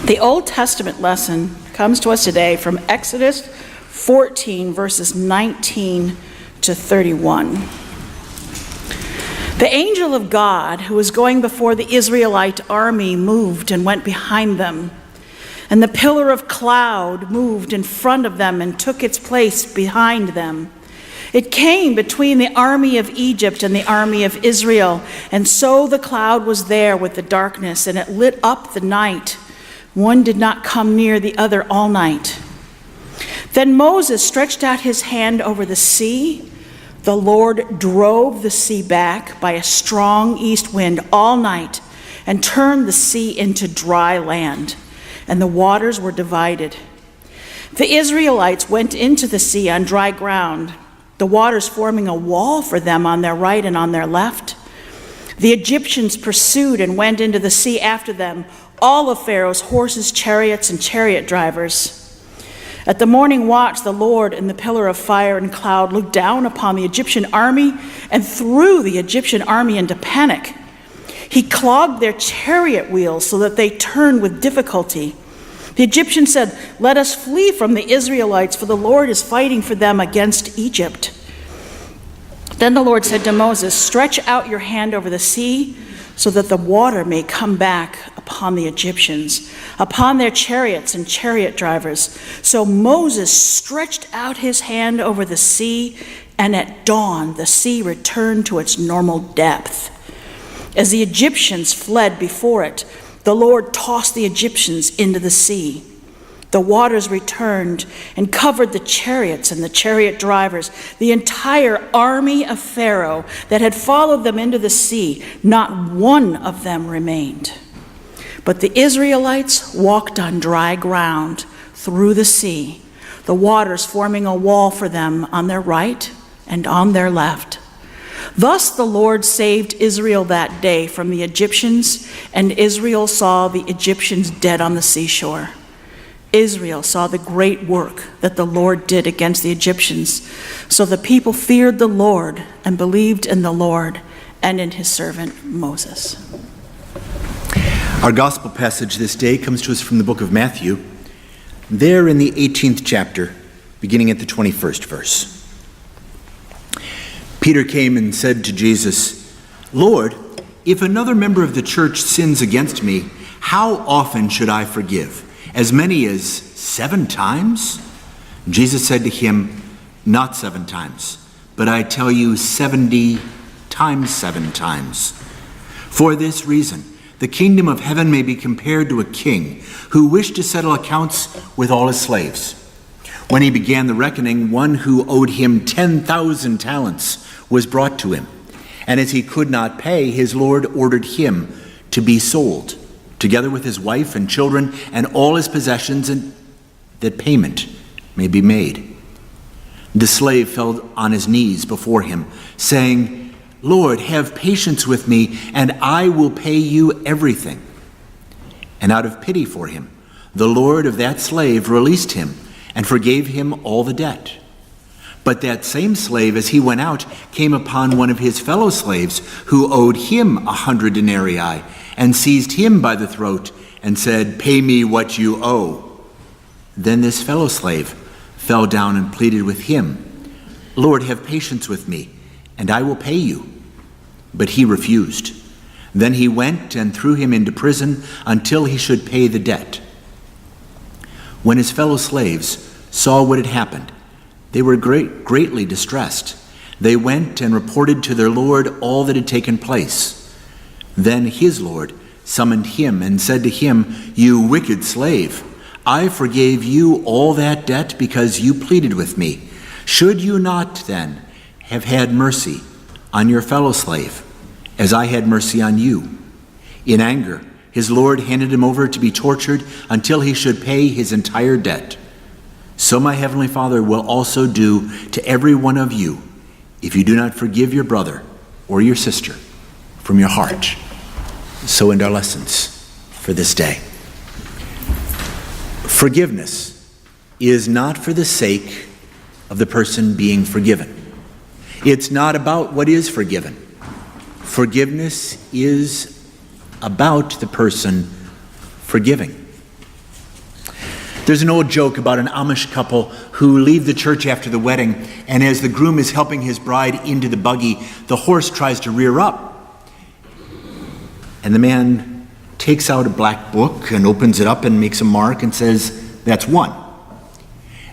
The Old Testament lesson comes to us today from Exodus 14, verses 19 to 31. The angel of God who was going before the Israelite army moved and went behind them, and the pillar of cloud moved in front of them and took its place behind them. It came between the army of Egypt and the army of Israel, and so the cloud was there with the darkness, and it lit up the night. One did not come near the other all night. Then Moses stretched out his hand over the sea. The Lord drove the sea back by a strong east wind all night and turned the sea into dry land, and the waters were divided. The Israelites went into the sea on dry ground, the waters forming a wall for them on their right and on their left. The Egyptians pursued and went into the sea after them, all of Pharaoh's horses, chariots, and chariot drivers. At the morning watch, the Lord in the pillar of fire and cloud looked down upon the Egyptian army and threw the Egyptian army into panic. He clogged their chariot wheels so that they turned with difficulty. The Egyptians said, "Let us flee from the Israelites, for the Lord is fighting for them against Egypt." Then the Lord said to Moses, "Stretch out your hand over the sea, so that the water may come back upon the Egyptians, upon their chariots and chariot drivers." So Moses stretched out his hand over the sea, and at dawn the sea returned to its normal depth. As the Egyptians fled before it, the Lord tossed the Egyptians into the sea. The waters returned and covered the chariots and the chariot drivers, the entire army of Pharaoh that had followed them into the sea. Not one of them remained. But the Israelites walked on dry ground through the sea, the waters forming a wall for them on their right and on their left. Thus the Lord saved Israel that day from the Egyptians, and Israel saw the Egyptians dead on the seashore. Israel saw the great work that the Lord did against the Egyptians. So the people feared the Lord and believed in the Lord and in his servant Moses. Our gospel passage this day comes to us from the book of Matthew, there in the 18th chapter, beginning at the 21st verse. Peter came and said to Jesus, "Lord, if another member of the church sins against me, how often should I forgive? As many as 7 times?" Jesus said to him, "Not 7 times, but I tell you 70 times 7 times. For this reason, the kingdom of heaven may be compared to a king who wished to settle accounts with all his slaves. When he began the reckoning, one who owed him 10,000 talents was brought to him. And as he could not pay, his Lord ordered him to be sold, together with his wife and children and all his possessions, and that payment may be made. The slave fell on his knees before him, saying, 'Lord, have patience with me, and I will pay you everything.' And out of pity for him, the Lord of that slave released him and forgave him all the debt. But that same slave, as he went out, came upon one of his fellow slaves who owed him 100 denarii, and seized him by the throat and said, 'Pay me what you owe.' Then this fellow slave fell down and pleaded with him, 'Lord, have patience with me, and I will pay you.' But he refused. Then he went and threw him into prison until he should pay the debt. When his fellow slaves saw what had happened, they were greatly distressed. They went and reported to their Lord all that had taken place. Then his Lord summoned him and said to him, 'You wicked slave, I forgave you all that debt because you pleaded with me. Should you not then have had mercy on your fellow slave, as I had mercy on you?' In anger, his Lord handed him over to be tortured until he should pay his entire debt. So my heavenly Father will also do to every one of you if you do not forgive your brother or your sister from your heart." So end our lessons for this day. Forgiveness is not for the sake of the person being forgiven. It's not about what is forgiven. Forgiveness is about the person forgiving. There's an old joke about an Amish couple who leave the church after the wedding, and as the groom is helping his bride into the buggy, the horse tries to rear up. And the man takes out a black book and opens it up and makes a mark and says, "That's 1."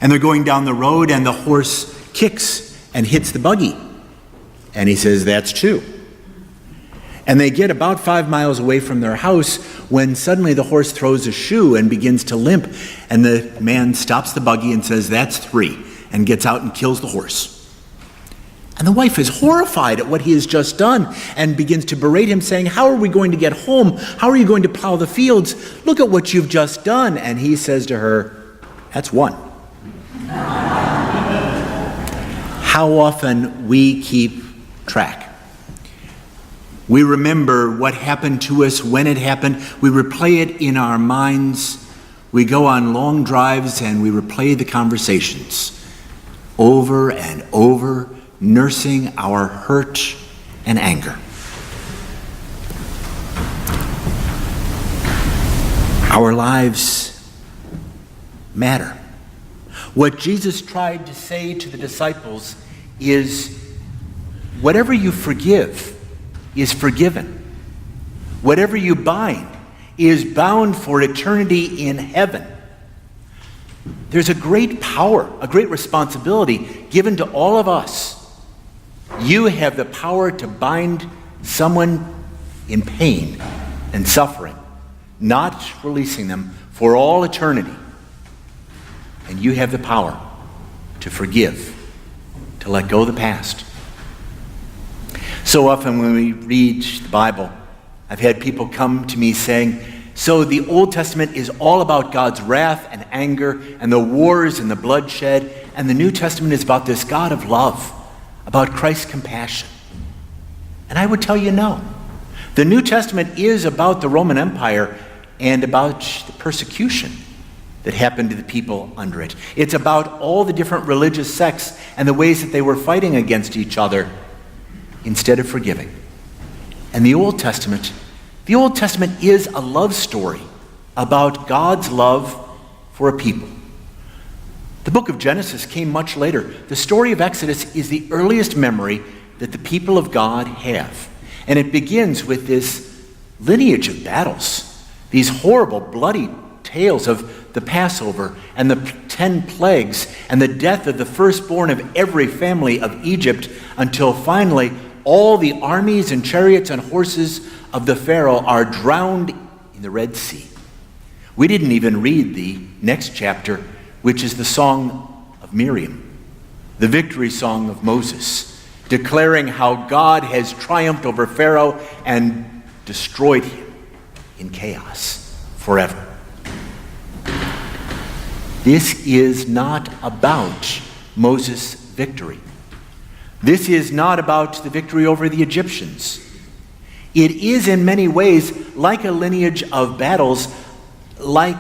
And they're going down the road and the horse kicks and hits the buggy. And he says, "That's 2." And they get about 5 miles away from their house when suddenly the horse throws a shoe and begins to limp. And the man stops the buggy and says, "That's 3," and gets out and kills the horse. And the wife is horrified at what he has just done and begins to berate him, saying, "How are we going to get home? How are you going to plow the fields? Look at what you've just done." And he says to her, "That's 1." How often we keep track. We remember what happened to us when it happened. We replay it in our minds. We go on long drives and we replay the conversations over and over, nursing our hurt and anger. Our lives matter. What Jesus tried to say to the disciples is, whatever you forgive is forgiven. Whatever you bind is bound for eternity in heaven. There's a great power, a great responsibility given to all of us. You have the power to bind someone in pain and suffering, not releasing them for all eternity. And you have the power to forgive, to let go of the past. So often when we read the Bible, I've had people come to me saying, "So the Old Testament is all about God's wrath and anger and the wars and the bloodshed, and the New Testament is about this God of love, about Christ's compassion." And I would tell you no. The New Testament is about the Roman Empire and about the persecution that happened to the people under it. It's about all the different religious sects and the ways that they were fighting against each other instead of forgiving. And the Old Testament is a love story about God's love for a people. The book of Genesis came much later. The story of Exodus is the earliest memory that the people of God have. And it begins with this lineage of battles, these horrible, bloody tales of the Passover and the 10 plagues and the death of the firstborn of every family of Egypt, until finally all the armies and chariots and horses of the Pharaoh are drowned in the Red Sea. We didn't even read the next chapter, which is the song of Miriam, the victory song of Moses, declaring how God has triumphed over Pharaoh and destroyed him in chaos forever. This is not about Moses' victory. This is not about the victory over the Egyptians. It is in many ways like a lineage of battles like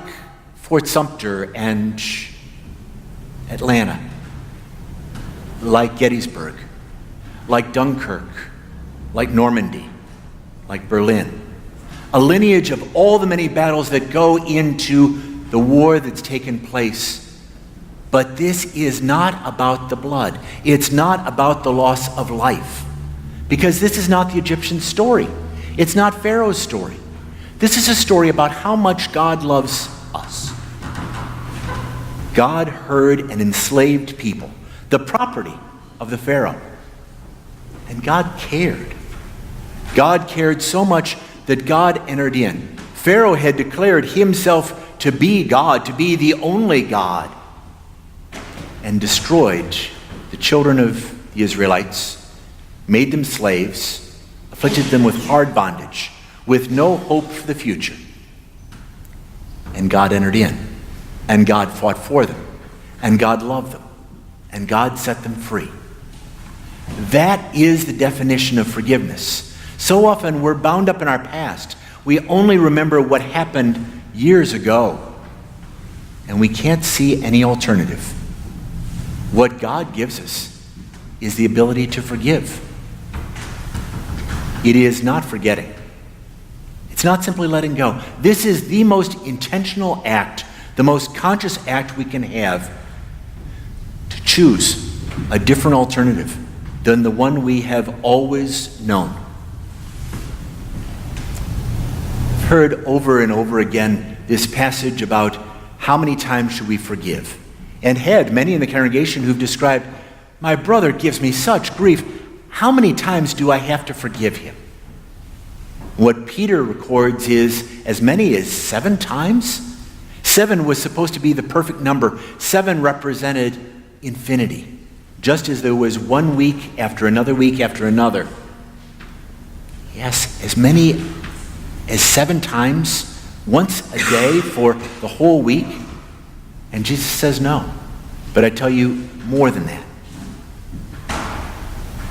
Fort Sumter and Atlanta, like Gettysburg, like Dunkirk, like Normandy, like Berlin. A lineage of all the many battles that go into the war that's taken place. But this is not about the blood. It's not about the loss of life. Because this is not the Egyptian story. It's not Pharaoh's story. This is a story about how much God loves us. God heard an enslaved people, the property of the Pharaoh. And God cared. God cared so much that God entered in. Pharaoh had declared himself to be God, to be the only God, and destroyed the children of the Israelites, made them slaves, afflicted them with hard bondage, with no hope for the future. And God entered in, and God fought for them, and God loved them, and God set them free. That is the definition of forgiveness. So often we're bound up in our past. We only remember what happened years ago, and we can't see any alternative. What God gives us is the ability to forgive. It is not forgetting. It's not simply letting go. This is the most intentional act the most conscious act we can have to choose a different alternative than the one we have always known. I've heard over and over again this passage about how many times should we forgive, and had many in the congregation who've described, my brother gives me such grief. How many times do I have to forgive him? What Peter records is as many as 7 times. 7 was supposed to be the perfect number. 7 represented infinity. Just as there was one week after another. Yes, as many as 7 times, once a day for the whole week. And Jesus says no. But I tell you, more than that.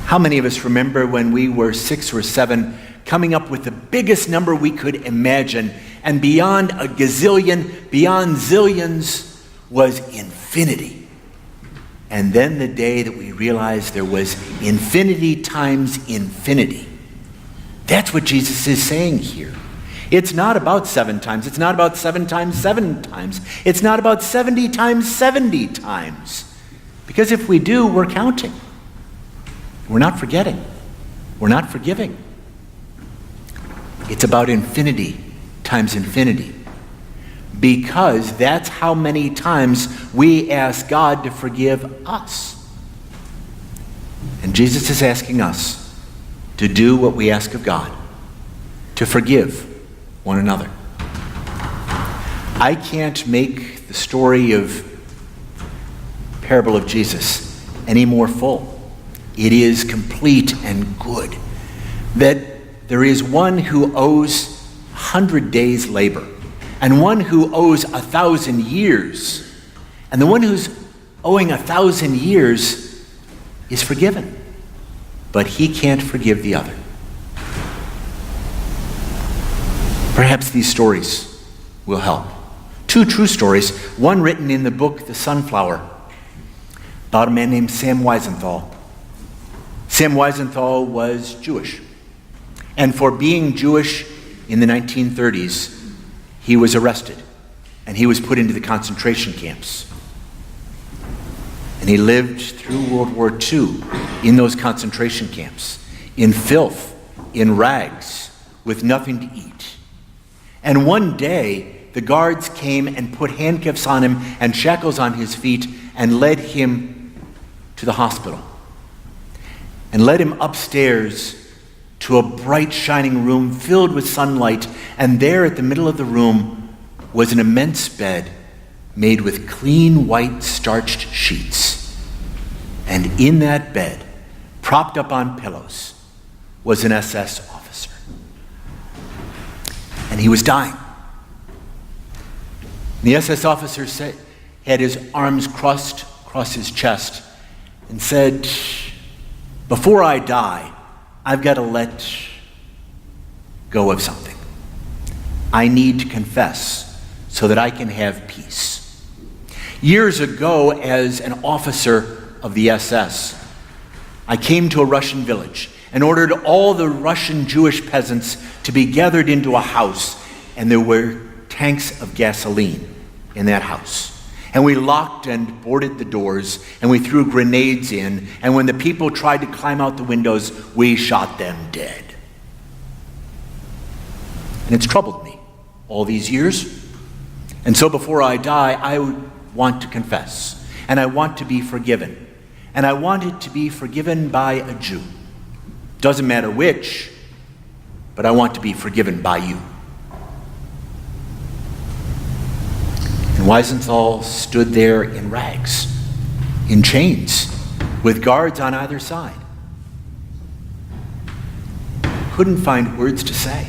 How many of us remember when we were 6 or 7 coming up with the biggest number we could imagine, and beyond a gazillion, beyond zillions, was infinity? And then the day that we realized there was infinity times infinity. That's what Jesus is saying here. It's not about 7 times. It's not about 7 times 7 times. It's not about 70 times 70 times. Because if we do, we're counting. We're not forgetting. We're not forgiving. It's about infinity times infinity. Because that's how many times we ask God to forgive us. And Jesus is asking us to do what we ask of God, to forgive one another. I can't make the story of parable of Jesus any more full. It is complete and good. That there is one who owes 100 days' labor, and one who owes 1,000 years. And the one who's owing 1,000 years is forgiven, but he can't forgive the other. Perhaps these stories will help. 2 true stories, one written in the book The Sunflower, about a man named Sam Weisenthal. Sam Weisenthal was Jewish. And for being Jewish in the 1930s, he was arrested. And he was put into the concentration camps. And he lived through World War II in those concentration camps, in filth, in rags, with nothing to eat. And one day, the guards came and put handcuffs on him and shackles on his feet and led him to the hospital. And led him upstairs to a bright, shining room filled with sunlight. And there at the middle of the room was an immense bed made with clean, white, starched sheets. And in that bed, propped up on pillows, was an SS officer. And he was dying. The SS officer had his arms crossed across his chest and said, before I die, I've got to let go of something. I need to confess so that I can have peace. Years ago, as an officer of the SS, I came to a Russian village and ordered all the Russian Jewish peasants to be gathered into a house, and there were tanks of gasoline in that house. And we locked and boarded the doors, and we threw grenades in, and when the people tried to climb out the windows, we shot them dead. And it's troubled me all these years. And so before I die, I want to confess, and I want to be forgiven. And I want it to be forgiven by a Jew. Doesn't matter which, but I want to be forgiven by you. And Weisenthal stood there in rags, in chains, with guards on either side. Couldn't find words to say.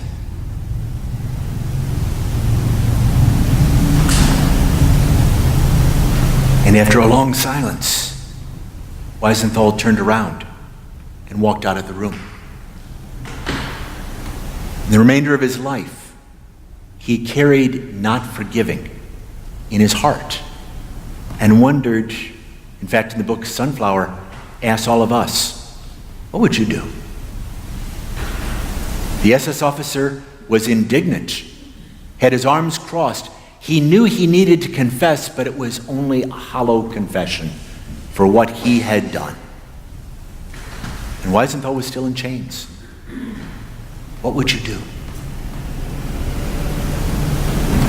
And after a long silence, Weisenthal turned around and walked out of the room. In the remainder of his life, he carried not forgiving in his heart, and wondered, in fact, in the book Sunflower, asks all of us, what would you do? The SS officer was indignant, had his arms crossed. He knew he needed to confess, but it was only a hollow confession for what he had done. And Weisenthal was still in chains. What would you do?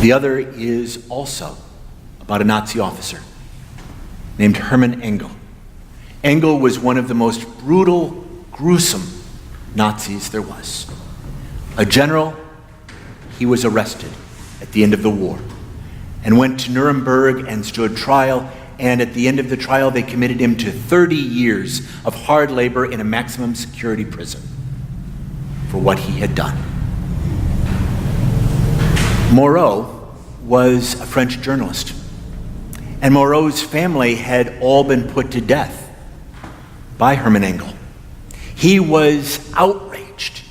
The other is also about a Nazi officer named Hermann Engel. Engel was one of the most brutal, gruesome Nazis there was. A general, he was arrested at the end of the war and went to Nuremberg and stood trial, and at the end of the trial they committed him to 30 years of hard labor in a maximum security prison for what he had done. Moreau was a French journalist, and Moreau's family had all been put to death by Hermann Engel. He was outraged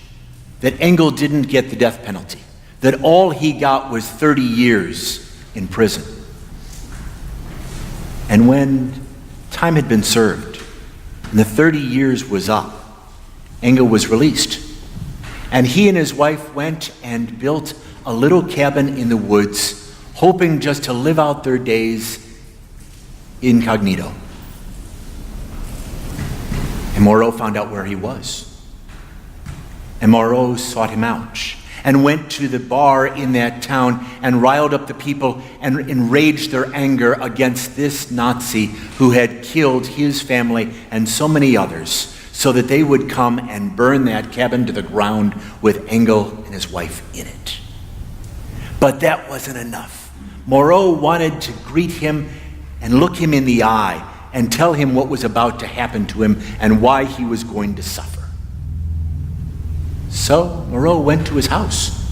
that Engel didn't get the death penalty, that all he got was 30 years in prison. And when time had been served and the 30 years was up, Engel was released. And he and his wife went and built a little cabin in the woods, hoping just to live out their days incognito. And Moreau found out where he was. And Moreau sought him out and went to the bar in that town and riled up the people and enraged their anger against this Nazi who had killed his family and so many others, so that they would come and burn that cabin to the ground with Engel and his wife in it. But that wasn't enough. Moreau wanted to greet him and look him in the eye and tell him what was about to happen to him and why he was going to suffer. So Moreau went to his house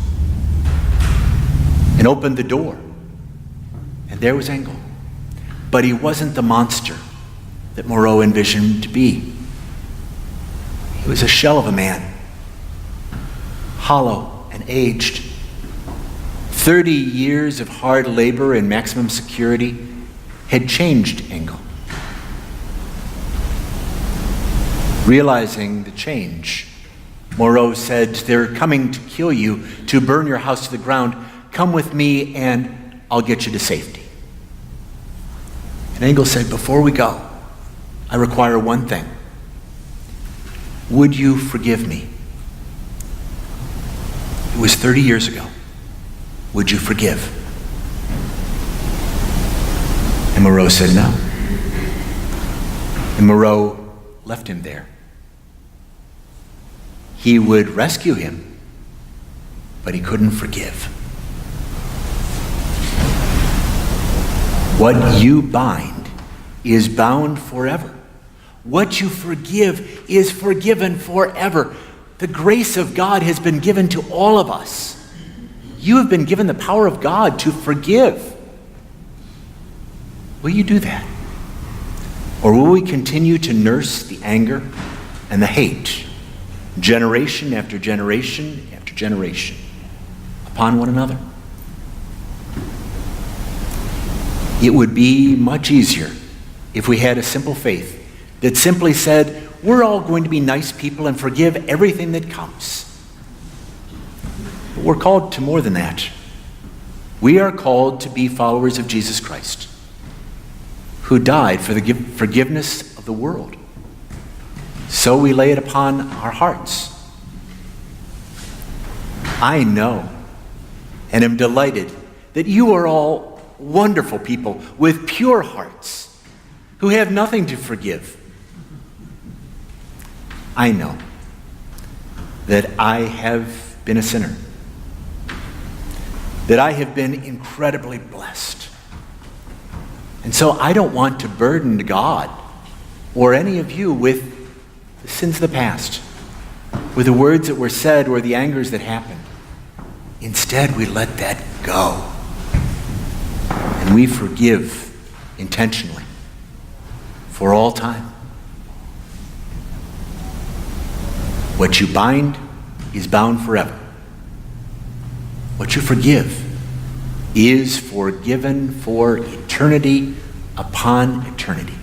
and opened the door, and there was Engel. But he wasn't the monster that Moreau envisioned to be. He was a shell of a man, hollow and aged. 30 years of hard labor and maximum security had changed Engel. Realizing the change, Moreau said, "They're coming to kill you, to burn your house to the ground. Come with me and I'll get you to safety." And Engel said, "Before we go, I require one thing. Would you forgive me? It was 30 years ago. Would you forgive?" And Moreau said no. And Moreau left him there. He would rescue him, but he couldn't forgive. What you bind is bound forever. What you forgive is forgiven forever. The grace of God has been given to all of us. You have been given the power of God to forgive. Will you do that? Or will we continue to nurse the anger and the hate, generation after generation after generation, upon one another? It would be much easier if we had a simple faith that simply said, we're all going to be nice people and forgive everything that comes. But we're called to more than that. We are called to be followers of Jesus Christ, who died for the forgiveness of the world. So we lay it upon our hearts. I know and am delighted that you are all wonderful people with pure hearts who have nothing to forgive. I know that I have been a sinner, that I have been incredibly blessed. And so I don't want to burden God or any of you with the sins of the past, with the words that were said or the angers that happened. Instead, we let that go. And we forgive intentionally for all time. What you bind is bound forever. What you forgive is forgiven for eternity upon eternity.